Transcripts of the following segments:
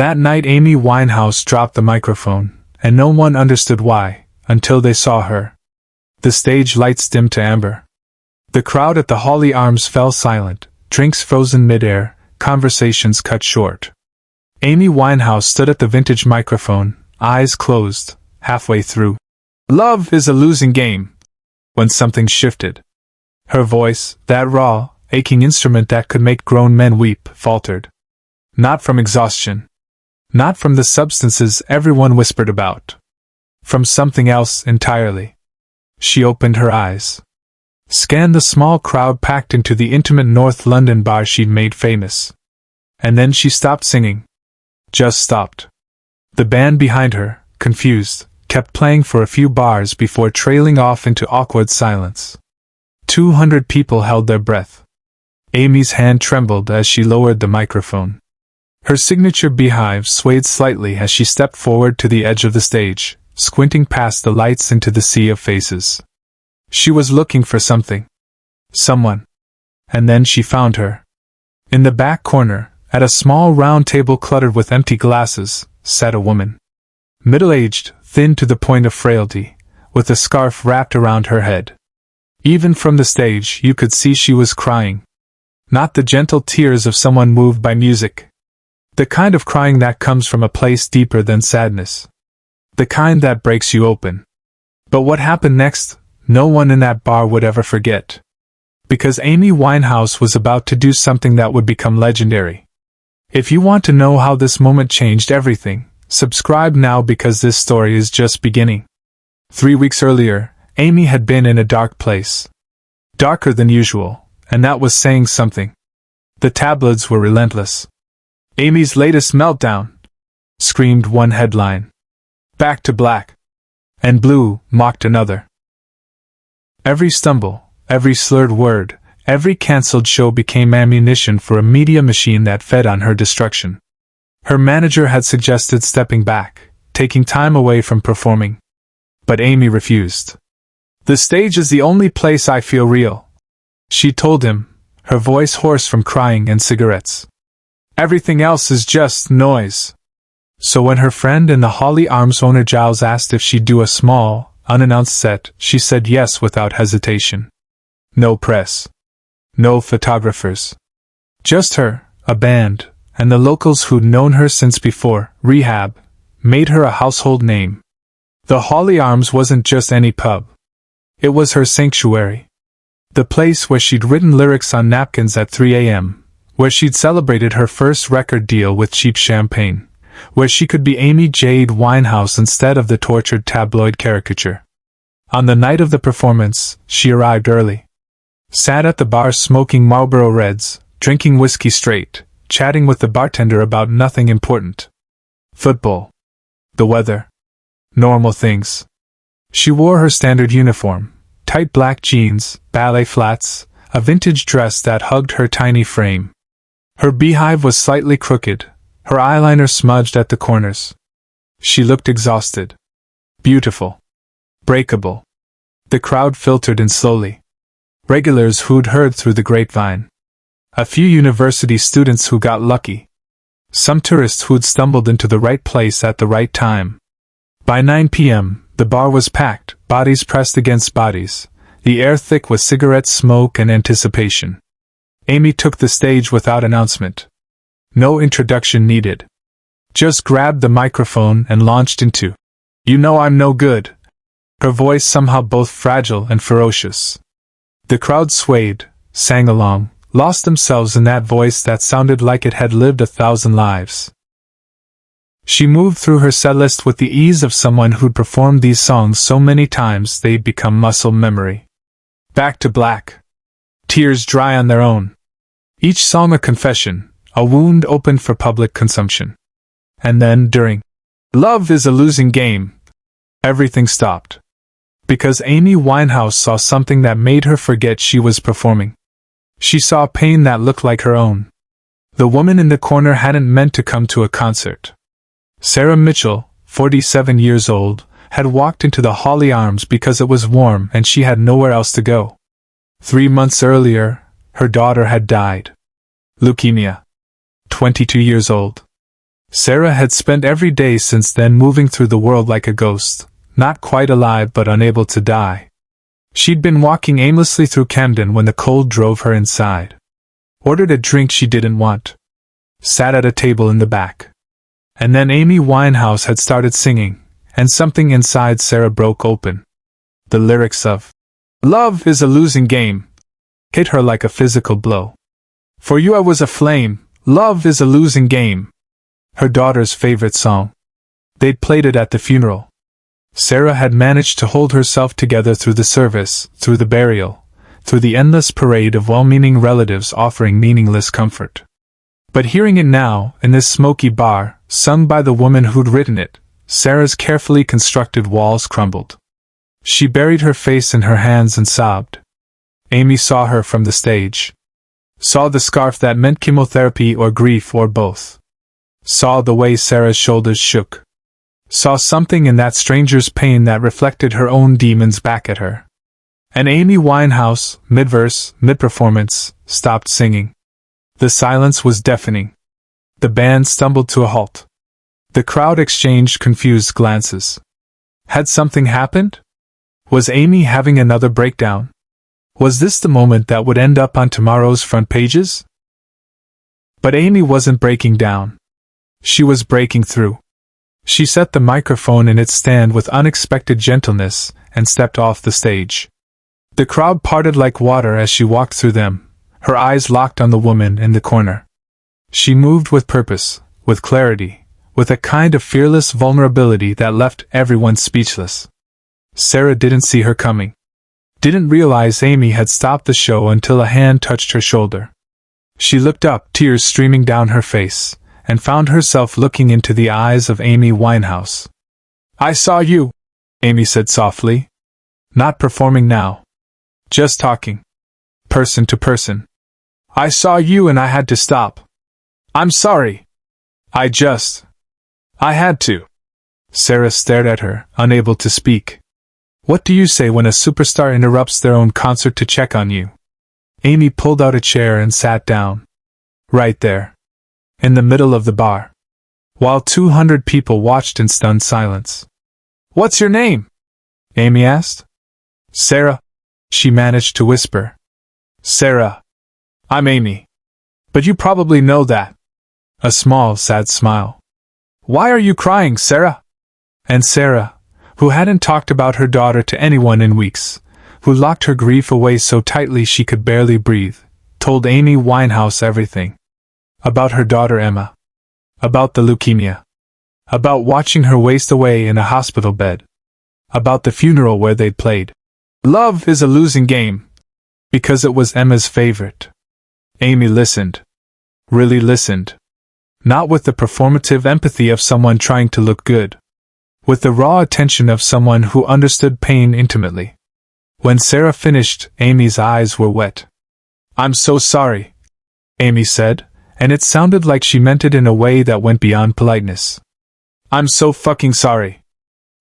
That night Amy Winehouse dropped the microphone, and no one understood why, until they saw her. The stage lights dimmed to amber. The crowd at the Hawley Arms fell silent, drinks frozen mid-air, conversations cut short. Amy Winehouse stood at the vintage microphone, eyes closed, halfway through. "Love is a losing game," when something shifted. Her voice, that raw, aching instrument that could make grown men weep, faltered. Not from exhaustion. Not from the substances everyone whispered about. From something else entirely. She opened her eyes. Scanned the small crowd packed into the intimate North London bar she'd made famous. And then she stopped singing. Just stopped. The band behind her, confused, kept playing for a few bars before trailing off into awkward silence. 200 people held their breath. Amy's hand trembled as she lowered the microphone. Her signature beehive swayed slightly as she stepped forward to the edge of the stage, squinting past the lights into the sea of faces. She was looking for something. Someone. And then she found her. In the back corner, at a small round table cluttered with empty glasses, sat a woman. Middle-aged, thin to the point of frailty, with a scarf wrapped around her head. Even from the stage you could see she was crying. Not the gentle tears of someone moved by music. The kind of crying that comes from a place deeper than sadness. The kind that breaks you open. But what happened next, no one in that bar would ever forget. Because Amy Winehouse was about to do something that would become legendary. If you want to know how this moment changed everything, subscribe now because this story is just beginning. 3 weeks earlier, Amy had been in a dark place. Darker than usual, and that was saying something. The tabloids were relentless. "Amy's latest meltdown," screamed one headline. "Back to black." And blue mocked another. Every stumble, every slurred word, every cancelled show became ammunition for a media machine that fed on her destruction. Her manager had suggested stepping back, taking time away from performing. But Amy refused. "The stage is the only place I feel real," she told him, her voice hoarse from crying and cigarettes. "Everything else is just noise." So when her friend and the Hawley Arms owner Giles asked if she'd do a small, unannounced set, she said yes without hesitation. No press. No photographers. Just her, a band, and the locals who'd known her since before rehab, made her a household name. The Hawley Arms wasn't just any pub. It was her sanctuary. The place where she'd written lyrics on napkins at 3 a.m., where she'd celebrated her first record deal with cheap champagne, where she could be Amy Jade Winehouse instead of the tortured tabloid caricature. On the night of the performance, she arrived early. Sat at the bar smoking Marlboro Reds, drinking whiskey straight, chatting with the bartender about nothing important. Football. The weather. Normal things. She wore her standard uniform, tight black jeans, ballet flats, a vintage dress that hugged her tiny frame. Her beehive was slightly crooked, her eyeliner smudged at the corners. She looked exhausted. Beautiful. Breakable. The crowd filtered in slowly. Regulars who'd heard through the grapevine. A few university students who got lucky. Some tourists who'd stumbled into the right place at the right time. By 9 p.m., the bar was packed, bodies pressed against bodies, the air thick with cigarette smoke and anticipation. Amy took the stage without announcement. No introduction needed. Just grabbed the microphone and launched into, "You know I'm no good," her voice somehow both fragile and ferocious. The crowd swayed, sang along, lost themselves in that voice that sounded like it had lived 1,000 lives. She moved through her setlist with the ease of someone who'd performed these songs so many times they'd become muscle memory. Back to black. Tears dry on their own. Each song a confession, a wound opened for public consumption. And then, during "Love is a losing game," everything stopped. Because Amy Winehouse saw something that made her forget she was performing. She saw pain that looked like her own. The woman in the corner hadn't meant to come to a concert. Sarah Mitchell, 47 years old, had walked into the Hawley Arms because it was warm and she had nowhere else to go. 3 months earlier, her daughter had died. Leukemia. 22 years old. Sarah had spent every day since then moving through the world like a ghost, not quite alive but unable to die. She'd been walking aimlessly through Camden when the cold drove her inside. Ordered a drink she didn't want. Sat at a table in the back. And then Amy Winehouse had started singing, and something inside Sarah broke open. The lyrics of "Love is a losing game" hit her like a physical blow. "For you I was a flame, love is a losing game." Her daughter's favorite song. They'd played it at the funeral. Sarah had managed to hold herself together through the service, through the burial, through the endless parade of well-meaning relatives offering meaningless comfort. But hearing it now, in this smoky bar, sung by the woman who'd written it, Sarah's carefully constructed walls crumbled. She buried her face in her hands and sobbed. Amy saw her from the stage. Saw the scarf that meant chemotherapy or grief or both. Saw the way Sarah's shoulders shook. Saw something in that stranger's pain that reflected her own demons back at her. And Amy Winehouse, mid-verse, mid-performance, stopped singing. The silence was deafening. The band stumbled to a halt. The crowd exchanged confused glances. Had something happened? Was Amy having another breakdown? Was this the moment that would end up on tomorrow's front pages? But Amy wasn't breaking down. She was breaking through. She set the microphone in its stand with unexpected gentleness and stepped off the stage. The crowd parted like water as she walked through them, her eyes locked on the woman in the corner. She moved with purpose, with clarity, with a kind of fearless vulnerability that left everyone speechless. Sarah didn't see her coming. Didn't realize Amy had stopped the show until a hand touched her shoulder. She looked up, tears streaming down her face, and found herself looking into the eyes of Amy Winehouse. "I saw you," Amy said softly. "Not performing now. Just talking. Person to person. I saw you and I had to stop. I'm sorry. I had to." Sarah stared at her, unable to speak. What do you say when a superstar interrupts their own concert to check on you? Amy pulled out a chair and sat down. Right there. In the middle of the bar. While 200 people watched in stunned silence. "What's your name?" Amy asked. "Sarah," she managed to whisper. "Sarah. I'm Amy. But you probably know that." A small, sad smile. "Why are you crying, Sarah?" And Sarah, who hadn't talked about her daughter to anyone in weeks, who locked her grief away so tightly she could barely breathe, told Amy Winehouse everything. About her daughter Emma. About the leukemia. About watching her waste away in a hospital bed. About the funeral where they'd played "Love is a losing game" because it was Emma's favorite. Amy listened. Really listened. Not with the performative empathy of someone trying to look good. With the raw attention of someone who understood pain intimately. When Sarah finished, Amy's eyes were wet. "I'm so sorry," Amy said, and it sounded like she meant it in a way that went beyond politeness. "I'm so fucking sorry.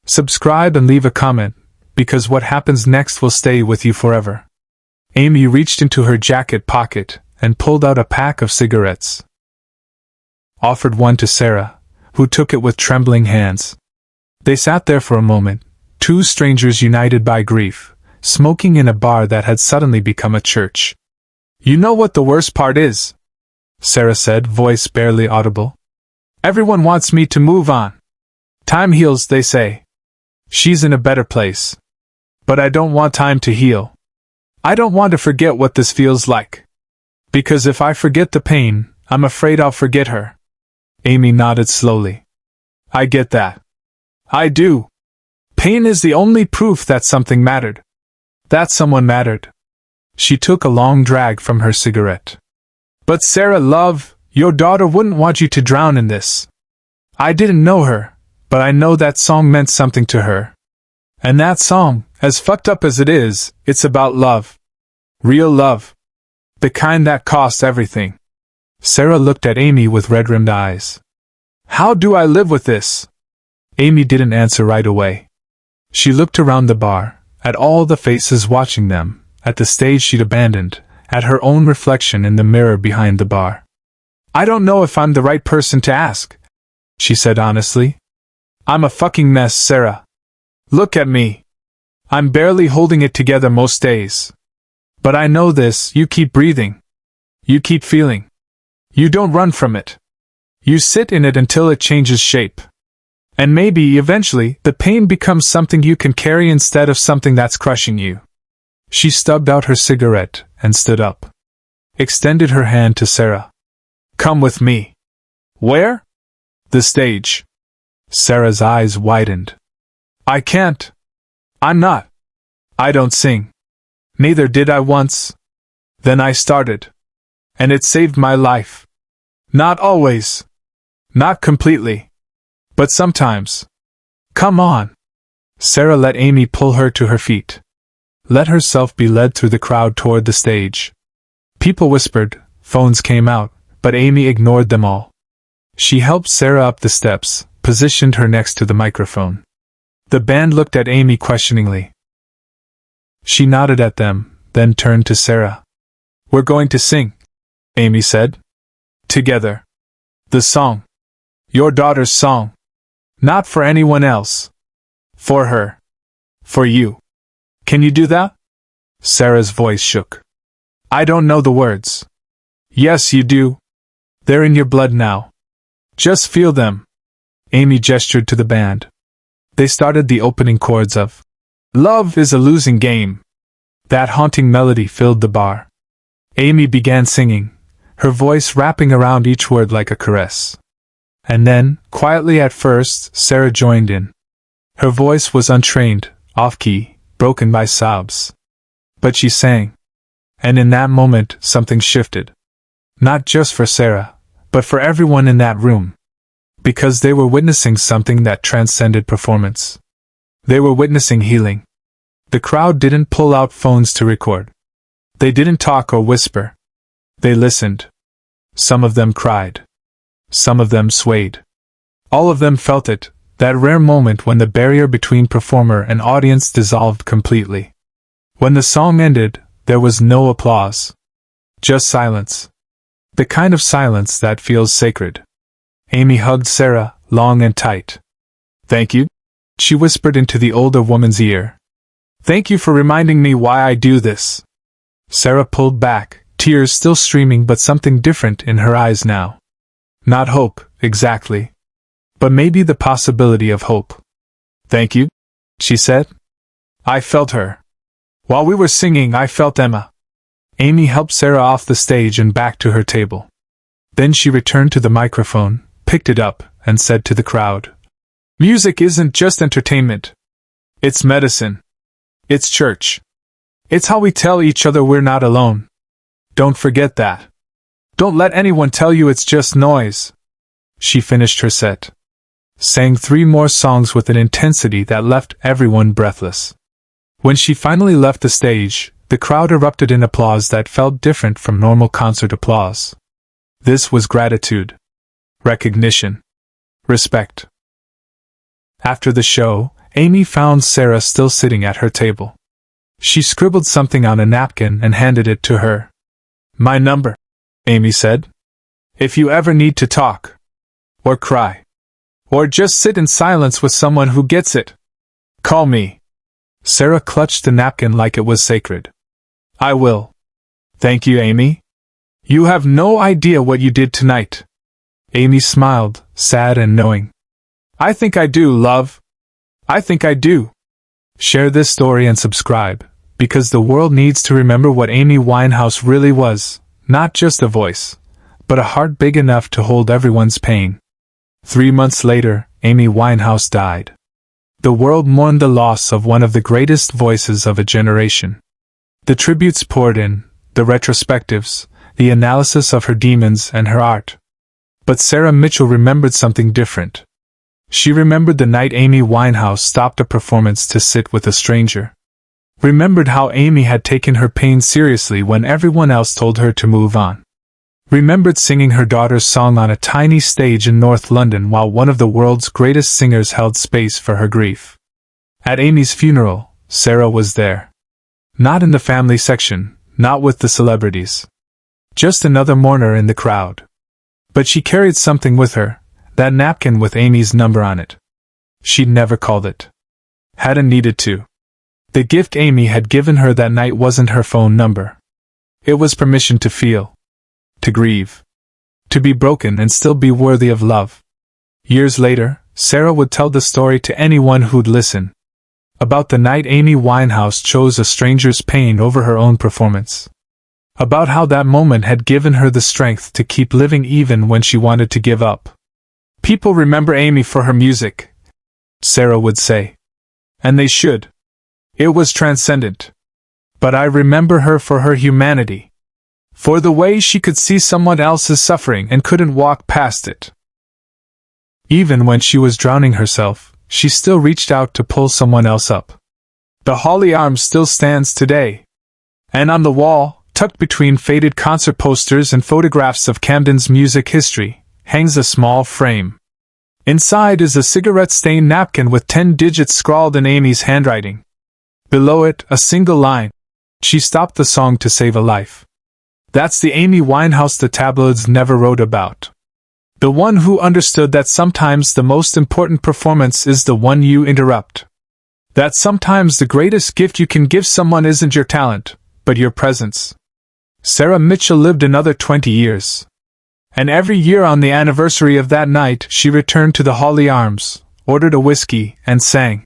Subscribe and leave a comment, because what happens next will stay with you forever." Amy reached into her jacket pocket and pulled out a pack of cigarettes. Offered one to Sarah, who took it with trembling hands. They sat there for a moment, two strangers united by grief, smoking in a bar that had suddenly become a church. "You know what the worst part is?" Sarah said, voice barely audible. "Everyone wants me to move on. Time heals, they say. She's in a better place. But I don't want time to heal. I don't want to forget what this feels like. Because if I forget the pain, I'm afraid I'll forget her." Amy nodded slowly. "I get that. I do. Pain is the only proof that something mattered. That someone mattered." She took a long drag from her cigarette. "But Sarah, love, your daughter wouldn't want you to drown in this. I didn't know her, but I know that song meant something to her. And that song, as fucked up as it is, it's about love. Real love. The kind that costs everything." Sarah looked at Amy with red-rimmed eyes. "How do I live with this?" Amy didn't answer right away. She looked around the bar, at all the faces watching them, at the stage she'd abandoned, at her own reflection in the mirror behind the bar. "I don't know if I'm the right person to ask," she said honestly. I'm a fucking mess, Sarah. Look at me. I'm barely holding it together most days. But I know this, you keep breathing. You keep feeling. You don't run from it. You sit in it until it changes shape. And maybe, eventually, the pain becomes something you can carry instead of something that's crushing you. She stubbed out her cigarette and stood up. Extended her hand to Sarah. Come with me. Where? The stage. Sarah's eyes widened. I can't. I'm not. I don't sing. Neither did I once. Then I started. And it saved my life. Not always. Not completely. But sometimes. Come on. Sarah let Amy pull her to her feet. Let herself be led through the crowd toward the stage. People whispered, phones came out, but Amy ignored them all. She helped Sarah up the steps, positioned her next to the microphone. The band looked at Amy questioningly. She nodded at them, then turned to Sarah. We're going to sing, Amy said. Together. The song. Your daughter's song. Not for anyone else. For her. For you. Can you do that? Sarah's voice shook. I don't know the words. Yes, you do. They're in your blood now. Just feel them. Amy gestured to the band. They started the opening chords of Love is a Losing Game. That haunting melody filled the bar. Amy began singing, her voice wrapping around each word like a caress. And then, quietly at first, Sarah joined in. Her voice was untrained, off-key, broken by sobs. But she sang. And in that moment, something shifted. Not just for Sarah, but for everyone in that room. Because they were witnessing something that transcended performance. They were witnessing healing. The crowd didn't pull out phones to record. They didn't talk or whisper. They listened. Some of them cried. Some of them swayed. All of them felt it, that rare moment when the barrier between performer and audience dissolved completely. When the song ended, there was no applause. Just silence. The kind of silence that feels sacred. Amy hugged Sarah, long and tight. Thank you, she whispered into the older woman's ear. Thank you for reminding me why I do this. Sarah pulled back, tears still streaming but something different in her eyes now. Not hope, exactly. But maybe the possibility of hope. Thank you, she said. I felt her. While we were singing, I felt Emma. Amy helped Sarah off the stage and back to her table. Then she returned to the microphone, picked it up, and said to the crowd, Music isn't just entertainment. It's medicine. It's church. It's how we tell each other we're not alone. Don't forget that. Don't let anyone tell you it's just noise. She finished her set. Sang 3 more songs with an intensity that left everyone breathless. When she finally left the stage, the crowd erupted in applause that felt different from normal concert applause. This was gratitude. Recognition. Respect. After the show, Amy found Sarah still sitting at her table. She scribbled something on a napkin and handed it to her. My number, Amy said. If you ever need to talk. Or cry. Or just sit in silence with someone who gets it. Call me. Sarah clutched the napkin like it was sacred. I will. Thank you, Amy. You have no idea what you did tonight. Amy smiled, sad and knowing. I think I do, love. I think I do. Share this story and subscribe, because the world needs to remember what Amy Winehouse really was, not just a voice, but a heart big enough to hold everyone's pain. 3 months later, Amy Winehouse died. The world mourned the loss of one of the greatest voices of a generation. The tributes poured in, the retrospectives, the analysis of her demons and her art. But Sarah Mitchell remembered something different. She remembered the night Amy Winehouse stopped a performance to sit with a stranger. Remembered how Amy had taken her pain seriously when everyone else told her to move on. Remembered singing her daughter's song on a tiny stage in North London while one of the world's greatest singers held space for her grief. At Amy's funeral, Sarah was there. Not in the family section, not with the celebrities. Just another mourner in the crowd. But she carried something with her, That napkin with Amy's number on it. She'd never called it. Hadn't needed to. The gift Amy had given her that night wasn't her phone number. It was permission to feel. To grieve. To be broken and still be worthy of love. Years later, Sarah would tell the story to anyone who'd listen. About the night Amy Winehouse chose a stranger's pain over her own performance. About how that moment had given her the strength to keep living even when she wanted to give up. People remember Amy for her music, Sarah would say. And they should. It was transcendent. But I remember her for her humanity. For the way she could see someone else's suffering and couldn't walk past it. Even when she was drowning herself, she still reached out to pull someone else up. The Hawley Arms still stands today. And on the wall, tucked between faded concert posters and photographs of Camden's music history, hangs a small frame. Inside is a cigarette-stained napkin with 10 digits scrawled in Amy's handwriting. Below it, a single line. She stopped the song to save a life. That's the Amy Winehouse the tabloids never wrote about. The one who understood that sometimes the most important performance is the one you interrupt. That sometimes the greatest gift you can give someone isn't your talent, but your presence. Sarah Mitchell lived another 20 years. And every year on the anniversary of that night she returned to the Hawley Arms, ordered a whiskey, and sang,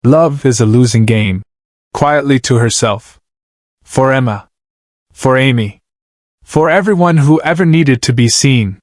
"Love is a losing game," quietly to herself. For Emma. For Amy. For everyone who ever needed to be seen.